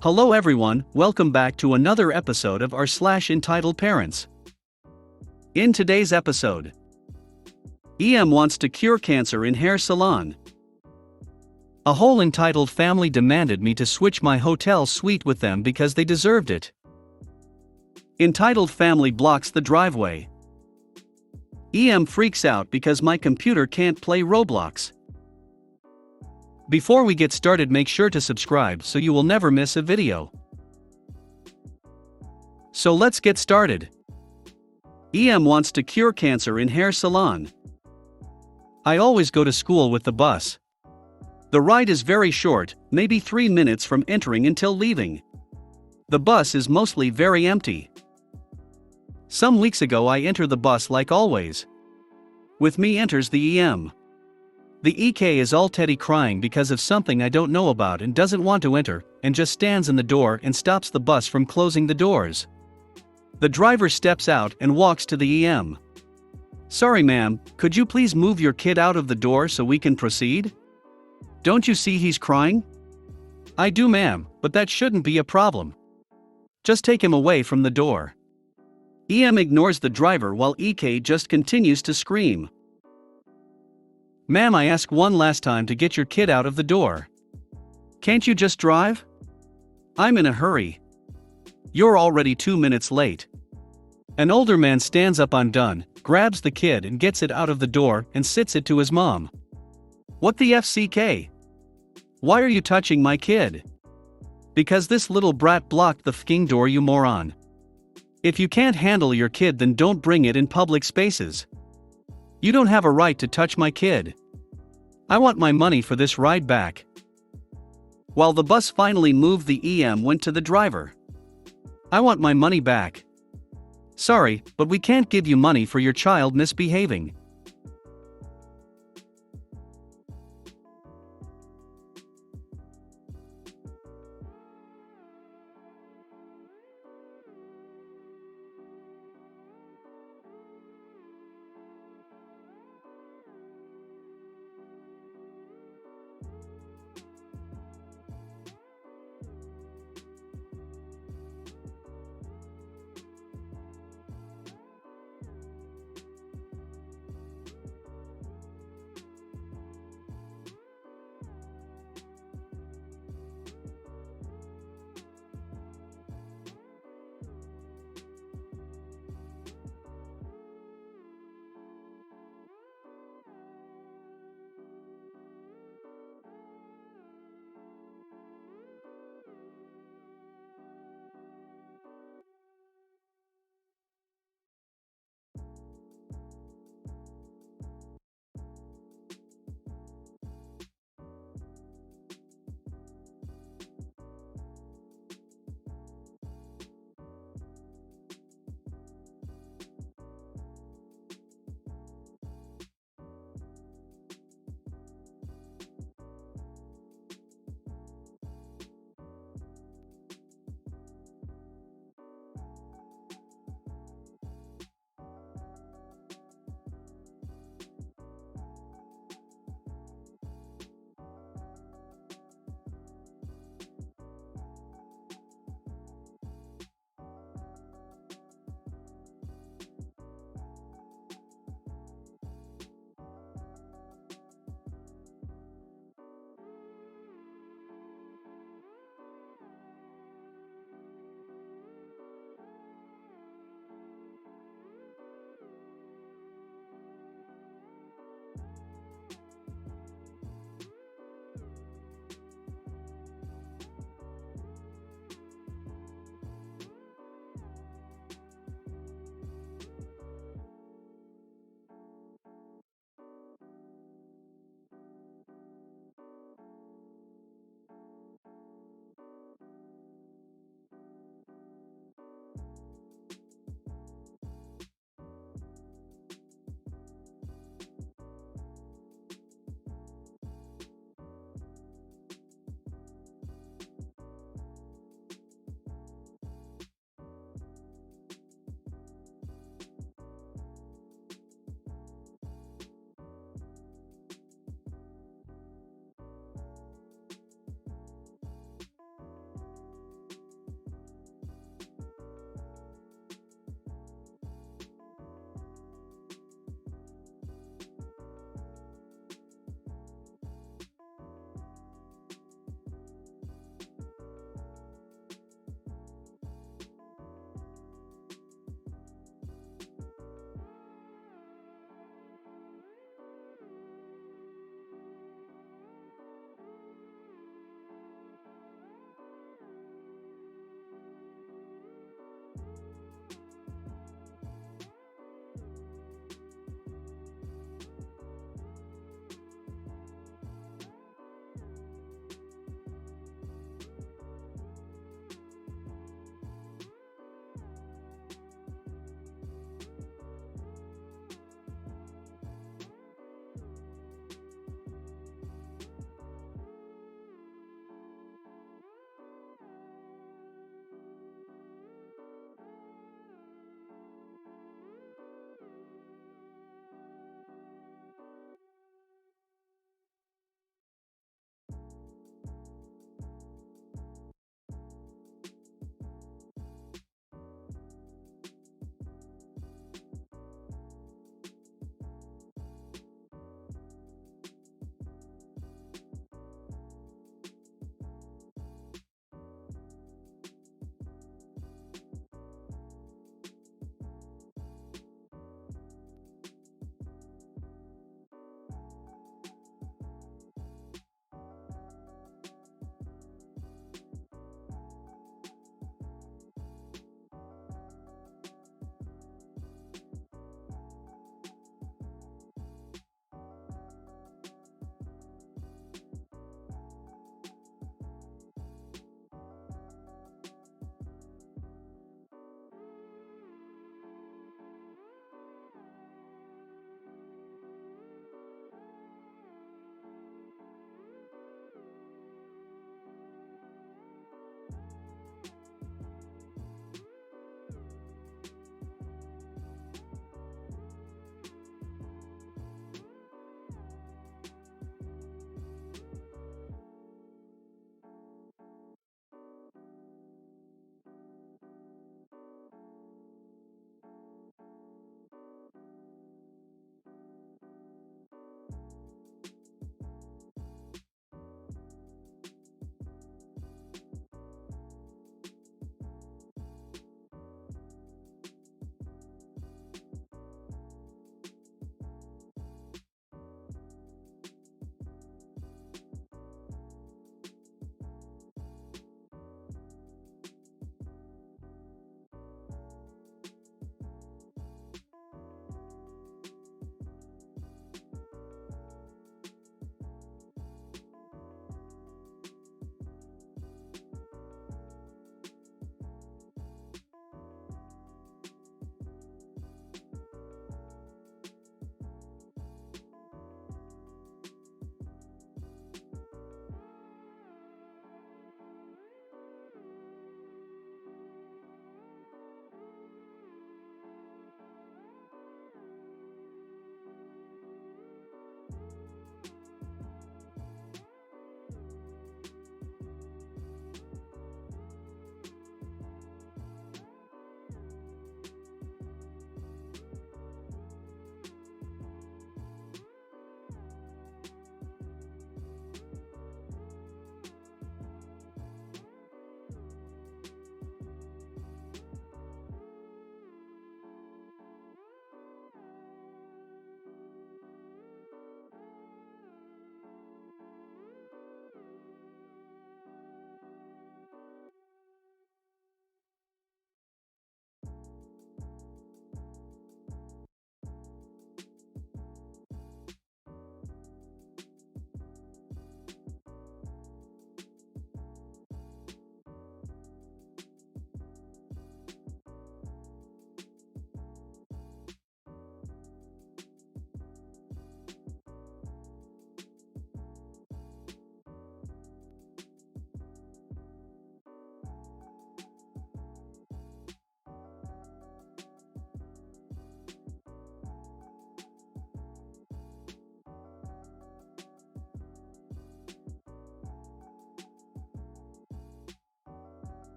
Hello everyone, welcome back to another episode of our entitled parents. In today's episode, EM wants to cure cancer in hair salon. A whole entitled family demanded me to switch my hotel suite with them because they deserved it. Entitled family blocks the driveway. EM freaks out because my computer can't play Roblox. Before we get started, make sure to subscribe so you will never miss a video. So let's get started. EM wants to cure cancer in hair salon. I always go to school with the bus. The ride is very short, maybe 3 minutes from entering until leaving. The bus is mostly very empty. Some weeks ago I enter the bus like always. With me enters the EM. The EK is all teddy crying because of something I don't know about and doesn't want to enter, and just stands in the door and stops the bus from closing the doors. The driver steps out and walks to the EM. "Sorry ma'am, could you please move your kid out of the door so we can proceed? Don't you see he's crying?" "I do ma'am, but that shouldn't be a problem. Just take him away from the door." EM ignores the driver while EK just continues to scream. "Ma'am, I ask one last time to get your kid out of the door. Can't you just drive? I'm in a hurry. You're already 2 minutes late." An older man stands up undone, grabs the kid and gets it out of the door and sits it to his mom. "What the FCK? Why are you touching my kid?" "Because this little brat blocked the fking door, you moron. If you can't handle your kid, then don't bring it in public spaces. You don't have a right to touch my kid. I want my money for this ride back." While the bus finally moved, the EM went to the driver. "I want my money back. Sorry, but we can't give you money for your child misbehaving."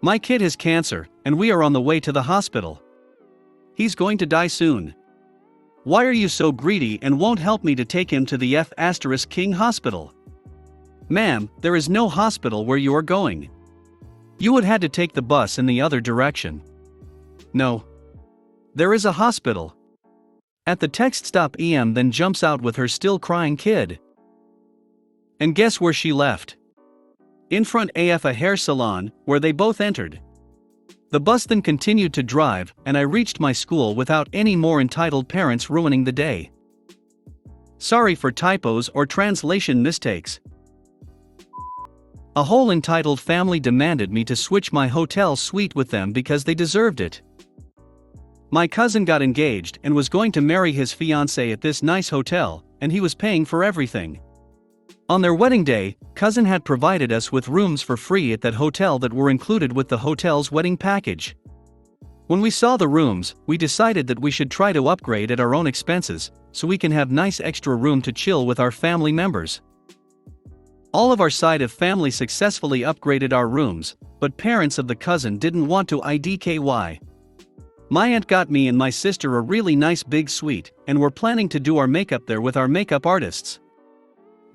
My kid has cancer, and we are on the way to the hospital. He's going to die soon. Why are you so greedy and won't help me to take him to the F***King hospital? Ma'am, there is no hospital where you are going. You would had to take the bus in the other direction. No. There is a hospital. At the text stop, EM then jumps out with her still crying kid. And guess where she left? In front of a hair salon, where they both entered. The bus then continued to drive, and I reached my school without any more entitled parents ruining the day. Sorry for typos or translation mistakes. A whole entitled family demanded me to switch my hotel suite with them because they deserved it. My cousin got engaged and was going to marry his fiancée at this nice hotel, and he was paying for everything. On their wedding day, cousin had provided us with rooms for free at that hotel that were included with the hotel's wedding package. When we saw the rooms, we decided that we should try to upgrade at our own expenses, so we can have nice extra room to chill with our family members. All of our side of family successfully upgraded our rooms, but parents of the cousin didn't want to IDKY. My aunt got me and my sister a really nice big suite, and we're planning to do our makeup there with our makeup artists.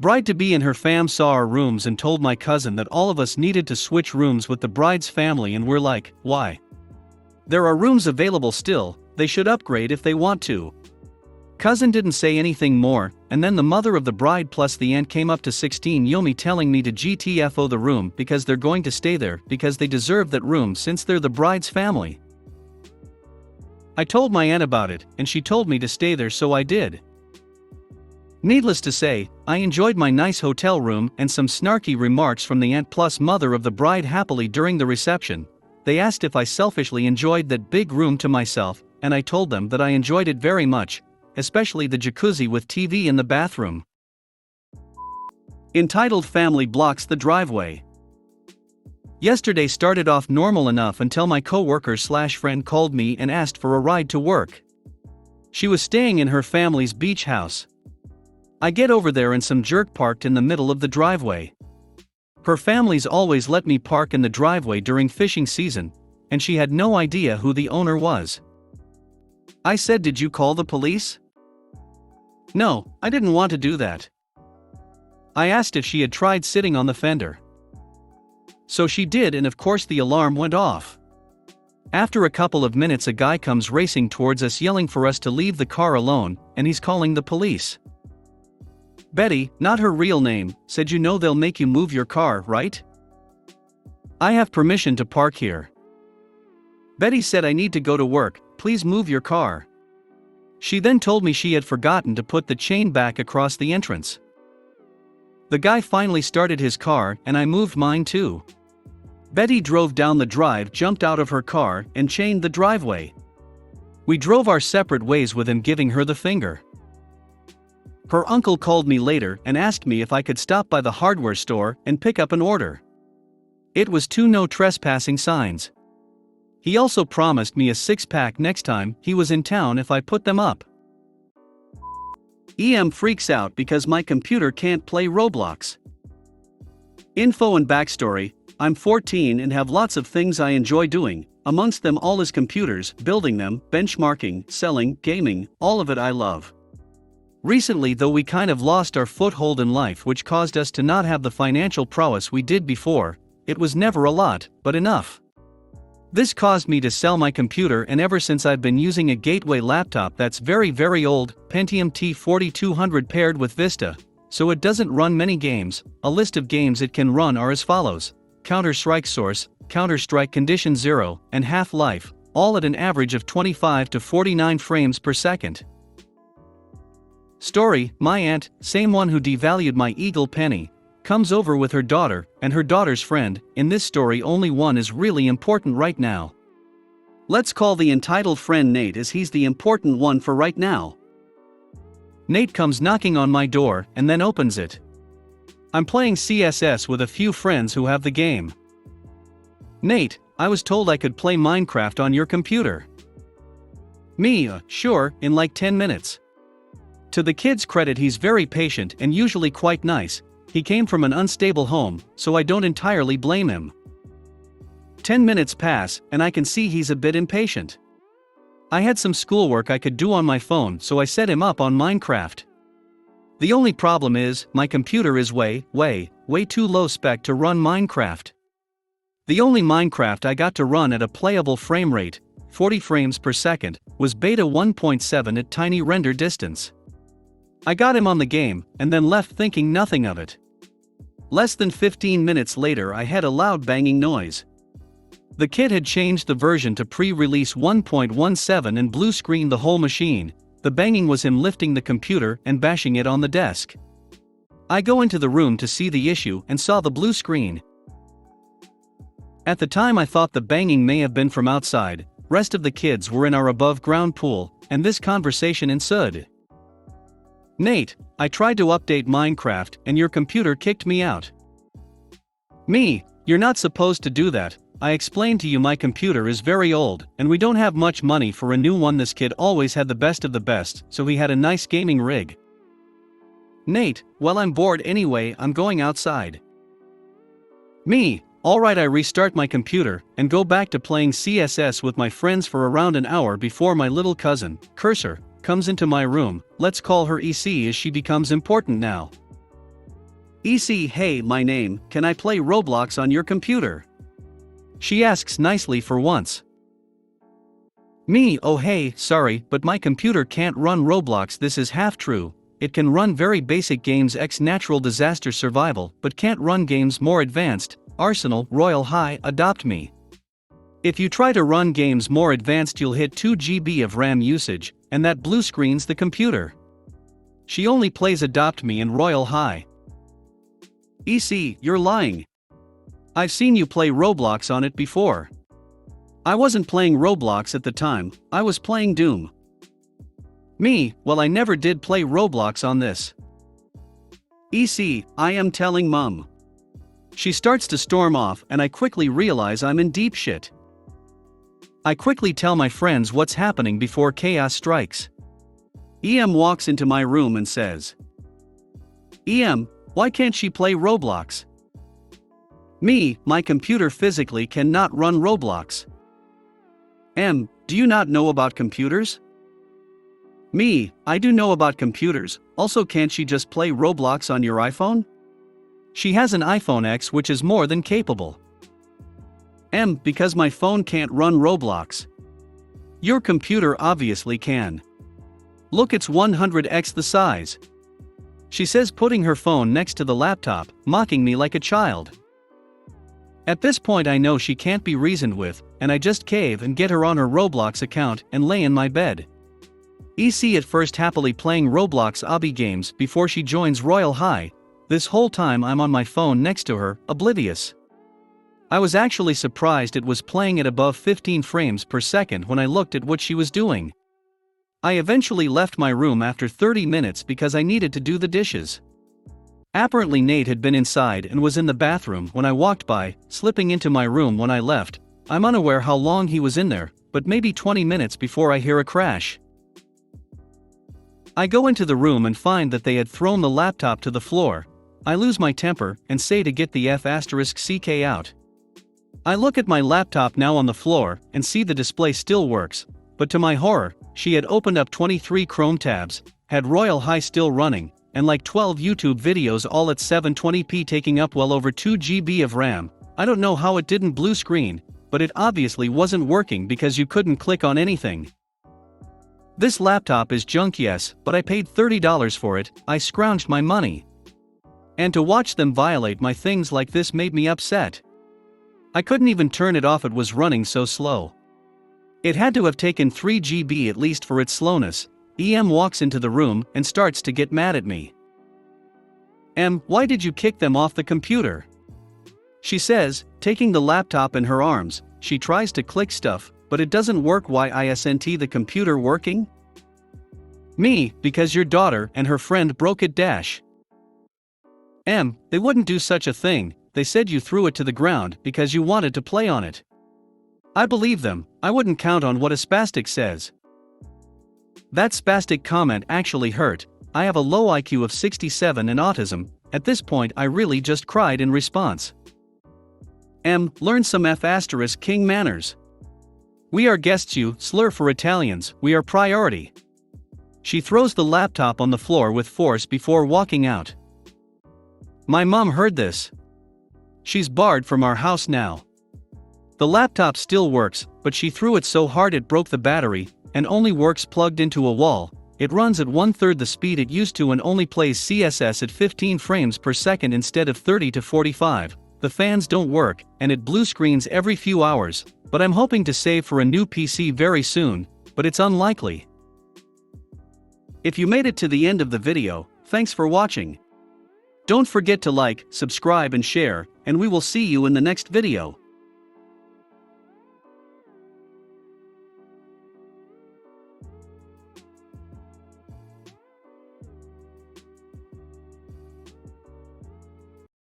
Bride-to-be and her fam saw our rooms and told my cousin that all of us needed to switch rooms with the bride's family, and we're like, why? There are rooms available still, they should upgrade if they want to. Cousin didn't say anything more, and then the mother of the bride plus the aunt came up to 16 Yomi telling me to GTFO the room because they're going to stay there because they deserve that room since they're the bride's family. I told my aunt about it, and she told me to stay there, so I did. Needless to say, I enjoyed my nice hotel room and some snarky remarks from the aunt plus mother of the bride happily during the reception. They asked if I selfishly enjoyed that big room to myself, and I told them that I enjoyed it very much, especially the jacuzzi with TV in the bathroom. Entitled family blocks the driveway. Yesterday started off normal enough until my co-worker/friend called me and asked for a ride to work. She was staying in her family's beach house. I get over there and some jerk parked in the middle of the driveway. Her family's always let me park in the driveway during fishing season, and she had no idea who the owner was. I said, "Did you call the police?" No, I didn't want to do that. I asked if she had tried sitting on the fender. So she did, and of course the alarm went off. After a couple of minutes, a guy comes racing towards us yelling for us to leave the car alone, and he's calling the police. Betty, not her real name, said, "You know they'll make you move your car, right? I have permission to park here." Betty said, "I need to go to work, please move your car." She then told me she had forgotten to put the chain back across the entrance. The guy finally started his car, and I moved mine too. Betty drove down the drive, jumped out of her car, and chained the driveway. We drove our separate ways with him, giving her the finger. Her uncle called me later and asked me if I could stop by the hardware store and pick up an order. It was 2 no trespassing signs. He also promised me a 6-pack next time he was in town if I put them up. EM freaks out because my computer can't play Roblox. Info and backstory: I'm 14 and have lots of things I enjoy doing, amongst them all is computers, building them, benchmarking, selling, gaming, all of it I love. Recently though we kind of lost our foothold in life, which caused us to not have the financial prowess we did before. It was never a lot, but enough. This caused me to sell my computer, and ever since I've been using a Gateway laptop that's very old, Pentium T4200 paired with Vista, so it doesn't run many games. A list of games it can run are as follows: Counter-Strike Source, Counter-Strike Condition Zero, and Half-Life, all at an average of 25 to 49 frames per second. Story: my aunt, same one who devalued my eagle penny, comes over with her daughter and her daughter's friend. In this story only one is really important right now. Let's call the entitled friend Nate, as he's the important one for right now. Nate comes knocking on my door and then opens it. I'm playing CSS with a few friends who have the game. Nate, I was told I could play Minecraft on your computer. Me, sure, in like 10 minutes. To the kid's credit, he's very patient and usually quite nice. He came from an unstable home, so I don't entirely blame him. 10 minutes pass, and I can see he's a bit impatient. I had some schoolwork I could do on my phone, so I set him up on Minecraft. The only problem is, my computer is way too low spec to run Minecraft. The only Minecraft I got to run at a playable frame rate, 40 frames per second, was beta 1.7 at tiny render distance. I got him on the game, and then left thinking nothing of it. Less than 15 minutes later I had a loud banging noise. The kid had changed the version to pre-release 1.17 and blue screened the whole machine. The banging was him lifting the computer and bashing it on the desk. I go into the room to see the issue and saw the blue screen. At the time I thought the banging may have been from outside. Rest of the kids were in our above-ground pool, and this conversation ensued. Nate, I tried to update Minecraft and your computer kicked me out. Me, you're not supposed to do that. I explained to you my computer is very old, and we don't have much money for a new one. This kid always had the best of the best, so he had a nice gaming rig. Nate, well I'm bored anyway, I'm going outside. Me, alright, I restart my computer, and go back to playing CSS with my friends for around an hour before my little cousin, Cursor, comes into my room. Let's call her EC as she becomes important now. EC, hey, my name, can I play Roblox on your computer? She asks nicely for once. Me, oh hey, sorry, but my computer can't run Roblox. This is half true. It can run very basic games x natural disaster survival, but can't run games more advanced, Arsenal, Royal High, Adopt Me. If you try to run games more advanced you'll hit 2 GB of RAM usage, and that blue screens the computer. She only plays Adopt Me and Royal High. EC, you're lying. I've seen you play Roblox on it before. I wasn't playing Roblox at the time, I was playing Doom. Me, well I never did play Roblox on this. EC, I am telling Mum. She starts to storm off and I quickly realize I'm in deep shit. I quickly tell my friends what's happening before chaos strikes. EM walks into my room and says, EM, why can't she play Roblox? Me, my computer physically cannot run Roblox. M, do you not know about computers? Me, I do know about computers, also can't she just play Roblox on your iPhone? She has an iPhone X which is more than capable. M, because my phone can't run Roblox. Your computer obviously can. Look, it's 100x the size. She says, putting her phone next to the laptop, mocking me like a child. At this point I know she can't be reasoned with, and I just cave and get her on her Roblox account and lay in my bed. EC at first happily playing Roblox obby games before she joins Royal High. This whole time I'm on my phone next to her, oblivious. I was actually surprised it was playing at above 15 frames per second when I looked at what she was doing. I eventually left my room after 30 minutes because I needed to do the dishes. Apparently Nate had been inside and was in the bathroom when I walked by, slipping into my room when I left. I'm unaware how long he was in there, but maybe 20 minutes before I hear a crash. I go into the room and find that they had thrown the laptop to the floor. I lose my temper and say to get the F***ck out. I look at my laptop now on the floor and see the display still works, but to my horror, she had opened up 23 Chrome tabs, had Royal High still running, and like 12 YouTube videos all at 720p taking up well over 2 GB of RAM. I don't know how it didn't blue screen, but it obviously wasn't working because you couldn't click on anything. This laptop is junk, yes, but I paid $30 for it. I scrounged my money. And to watch them violate my things like this made me upset. I couldn't even turn it off, it was running so slow. It had to have taken 3 GB at least for its slowness. EM walks into the room and starts to get mad at me. M, why did you kick them off the computer? She says, taking the laptop in her arms. She tries to click stuff, but it doesn't work. Why isn't the computer working? Me, because your daughter and her friend broke it dash. M, they wouldn't do such a thing. They said you threw it to the ground because you wanted to play on it. I believe them. I wouldn't count on what a spastic says. That spastic comment actually hurt. I have a low IQ of 67 and autism. At this point I really just cried in response. Learn some F** king manners. We are guests, you slur for Italians, we are priority. She throws the laptop on the floor with force before walking out. My mom heard this. She's barred from our house now. The laptop still works, but she threw it so hard it broke the battery, and only works plugged into a wall. It runs at 1/3 the speed it used to and only plays CSS at 15 frames per second instead of 30 to 45. The fans don't work, and it blue screens every few hours, but I'm hoping to save for a new PC very soon, but it's unlikely. If you made it to the end of the video, thanks for watching. Don't forget to like, subscribe and share, and we will see you in the next video.